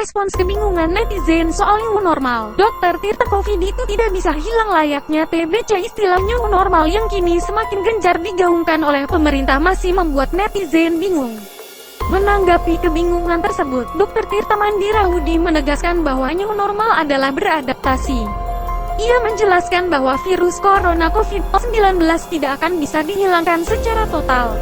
Respons kebingungan netizen soal new normal. Dr. Tirta, COVID itu tidak bisa hilang layaknya TBC. Istilah new normal yang kini semakin gencar digaungkan oleh pemerintah masih membuat netizen bingung. Menanggapi kebingungan tersebut, Dr. Tirta Mandirahudi menegaskan bahwa new normal adalah beradaptasi. Ia menjelaskan bahwa virus corona COVID-19 tidak akan bisa dihilangkan secara total.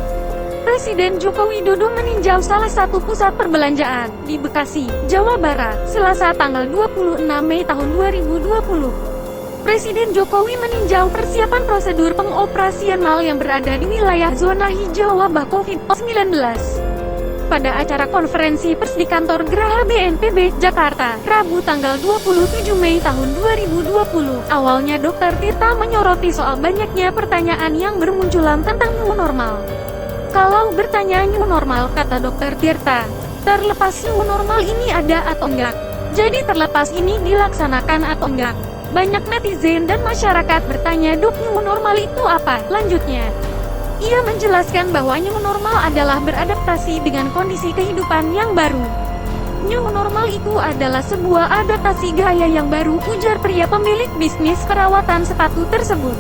Presiden Joko Widodo meninjau salah satu pusat perbelanjaan di Bekasi, Jawa Barat, Selasa tanggal 26 Mei tahun 2020. Presiden Jokowi meninjau persiapan prosedur pengoperasian mal yang berada di wilayah zona hijau wabah COVID-19. Pada acara konferensi pers di kantor Geraha BNPB, Jakarta, Rabu tanggal 27 Mei tahun 2020. Awalnya Dr. Tirta menyoroti soal banyaknya pertanyaan yang bermunculan tentang new normal. Kalau bertanya new normal, kata Dr. Tirta, terlepas new normal ini ada atau enggak. Jadi terlepas ini dilaksanakan atau enggak. Banyak netizen dan masyarakat bertanya, "Dok, new normal itu apa?" Lanjutnya, ia menjelaskan bahwa new normal adalah beradaptasi dengan kondisi kehidupan yang baru. New normal itu adalah sebuah adaptasi gaya yang baru, ujar pria pemilik bisnis perawatan sepatu tersebut.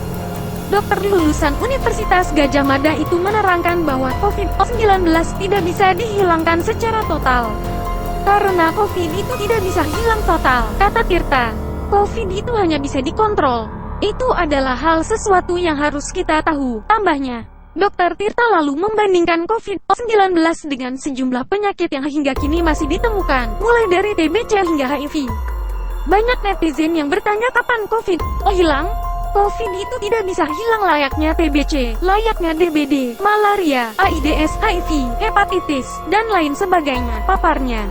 Dokter lulusan Universitas Gadjah Mada itu menerangkan bahwa COVID-19 tidak bisa dihilangkan secara total. Karena COVID itu tidak bisa hilang total, kata Tirta. COVID itu hanya bisa dikontrol. Itu adalah hal sesuatu yang harus kita tahu, tambahnya. Dr. Tirta lalu membandingkan COVID-19 dengan sejumlah penyakit yang hingga kini masih ditemukan, mulai dari TBC hingga HIV. Banyak netizen yang bertanya kapan COVID hilang? COVID itu tidak bisa hilang layaknya TBC, layaknya DBD, malaria, AIDS, HIV, hepatitis, dan lain sebagainya, paparnya.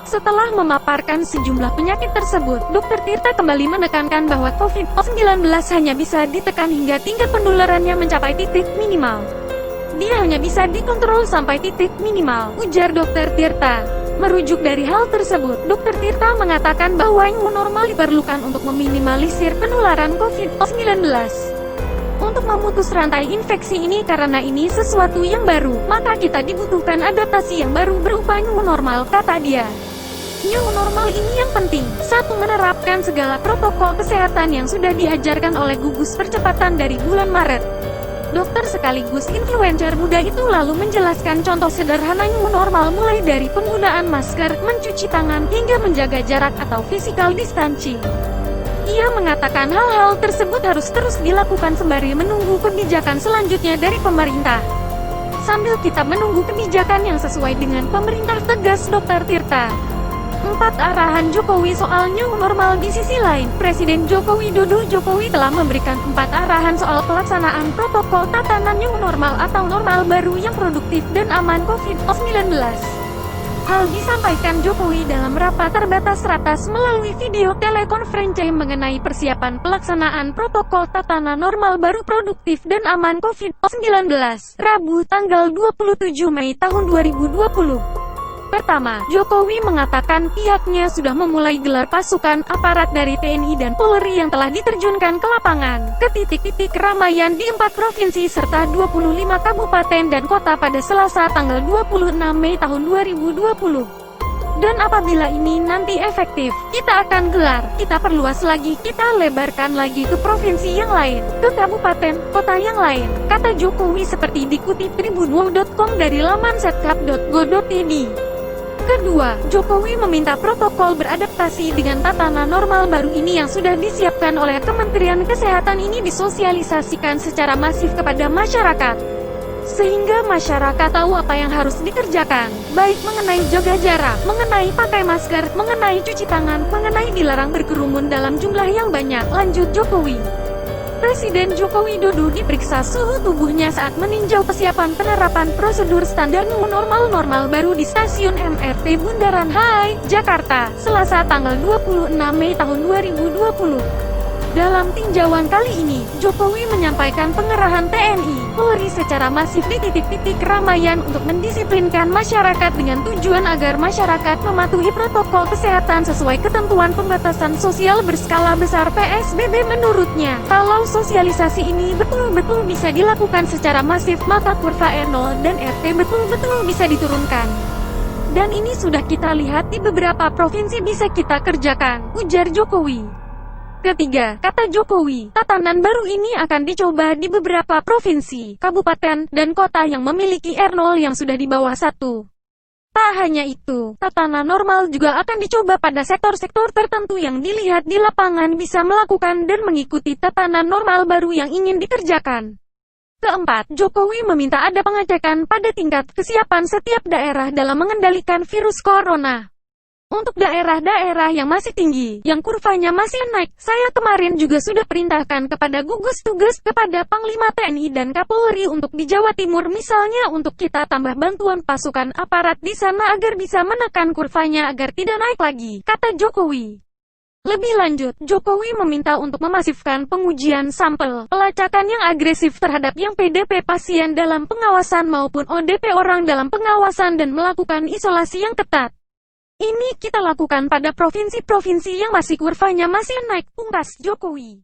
Setelah memaparkan sejumlah penyakit tersebut, Dr. Tirta kembali menekankan bahwa COVID-19 hanya bisa ditekan hingga tingkat penularannya mencapai titik minimal. Dia hanya bisa dikontrol sampai titik minimal, ujar Dr. Tirta. Merujuk dari hal tersebut, Dr. Tirta mengatakan bahwa new normal diperlukan untuk meminimalisir penularan COVID-19. Untuk memutus rantai infeksi ini karena ini sesuatu yang baru, maka kita dibutuhkan adaptasi yang baru berupa new normal, kata dia. New normal ini yang penting, satu, menerapkan segala protokol kesehatan yang sudah diajarkan oleh gugus percepatan dari bulan Maret. Dokter sekaligus influencer muda itu lalu menjelaskan contoh sederhana new normal mulai dari penggunaan masker, mencuci tangan, hingga menjaga jarak atau physical distancing. Ia mengatakan hal-hal tersebut harus terus dilakukan sembari menunggu kebijakan selanjutnya dari pemerintah. Sambil kita menunggu kebijakan yang sesuai dengan pemerintah, tegas Dr. Tirta. 4 arahan Jokowi soal new normal. Di sisi lain, Presiden Joko Widodo telah memberikan 4 arahan soal pelaksanaan protokol tatanan new normal atau normal baru yang produktif dan aman COVID-19. Hal disampaikan Jokowi dalam rapat terbatas melalui video telekonferensi mengenai persiapan pelaksanaan protokol tatanan normal baru produktif dan aman COVID-19, Rabu tanggal 27 Mei tahun 2020. Pertama, Jokowi mengatakan pihaknya sudah memulai gelar pasukan aparat dari TNI dan Polri yang telah diterjunkan ke lapangan, ke titik-titik keramaian di 4 provinsi serta 25 kabupaten dan kota pada Selasa tanggal 26 Mei tahun 2020. Dan apabila ini nanti efektif, kita akan gelar, kita perluas lagi, kita lebarkan lagi ke provinsi yang lain, ke kabupaten, kota yang lain, kata Jokowi seperti dikutip tribunwow.com dari laman setkap.go.id. Kedua, Jokowi meminta protokol beradaptasi dengan tatanan normal baru ini yang sudah disiapkan oleh Kementerian Kesehatan ini disosialisasikan secara masif kepada masyarakat. Sehingga masyarakat tahu apa yang harus dikerjakan, baik mengenai jaga jarak, mengenai pakai masker, mengenai cuci tangan, mengenai dilarang berkerumun dalam jumlah yang banyak, lanjut Jokowi. Presiden Joko Widodo diperiksa suhu tubuhnya saat meninjau kesiapan penerapan prosedur standar new normal baru di stasiun MRT Bundaran HI, Jakarta, Selasa tanggal 26 Mei tahun 2020. Dalam tinjauan kali ini, Jokowi menyampaikan pengerahan TNI, Polri secara masif di titik-titik keramaian untuk mendisiplinkan masyarakat dengan tujuan agar masyarakat mematuhi protokol kesehatan sesuai ketentuan pembatasan sosial berskala besar PSBB menurutnya. Kalau sosialisasi ini betul-betul bisa dilakukan secara masif, maka kurva R0 dan RT betul-betul bisa diturunkan. Dan ini sudah kita lihat di beberapa provinsi bisa kita kerjakan, ujar Jokowi. Ketiga, kata Jokowi, tatanan baru ini akan dicoba di beberapa provinsi, kabupaten, dan kota yang memiliki R0 yang sudah di bawah 1. Tak hanya itu, tatanan normal juga akan dicoba pada sektor-sektor tertentu yang dilihat di lapangan bisa melakukan dan mengikuti tatanan normal baru yang ingin dikerjakan. Keempat, Jokowi meminta ada pengecekan pada tingkat kesiapan setiap daerah dalam mengendalikan virus corona. Untuk daerah-daerah yang masih tinggi, yang kurvanya masih naik, saya kemarin juga sudah perintahkan kepada gugus tugas, kepada Panglima TNI dan Kapolri untuk di Jawa Timur misalnya untuk kita tambah bantuan pasukan aparat di sana agar bisa menekan kurvanya agar tidak naik lagi, kata Jokowi. Lebih lanjut, Jokowi meminta untuk memasifkan pengujian sampel, pelacakan yang agresif terhadap yang PDP pasien dalam pengawasan maupun ODP orang dalam pengawasan dan melakukan isolasi yang ketat. Ini kita lakukan pada provinsi-provinsi yang masih kurvanya masih naik, pungkas Jokowi.